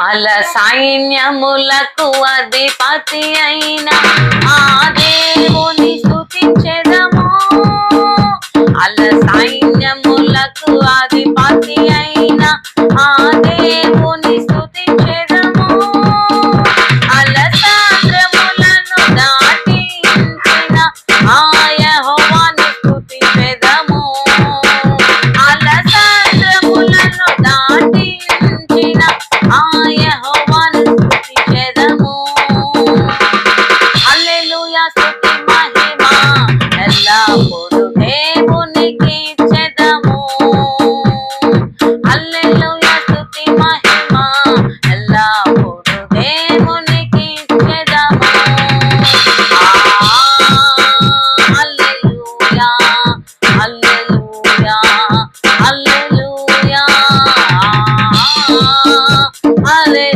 అల సైన్యములకు అధిపతి అయిన ఆ దేవుని స్తుతించెదము. అల సైన్యములకు అధిపతి అయిన ఆ దేవుని స్తుతించెదము. అల సాగరములను దాటించిన ఆ యెహోవాను స్తుతించెదము. అల సాగరములను దాటించిన ఆ యెహోవాను స్తుతించెదము. హల్లెలూయా స్తుతి మహిమ ఎల్లప్పుడూ దేవునికి ఇచ్చెదము. హల్లెలూయా స్తుతి మహిమ ఎల్లప్పుడూ దేవునికి ఇచ్చెదము. హల్లెలూయా హల్లెలూయా హల్లెలూయా హల్లెలూయా.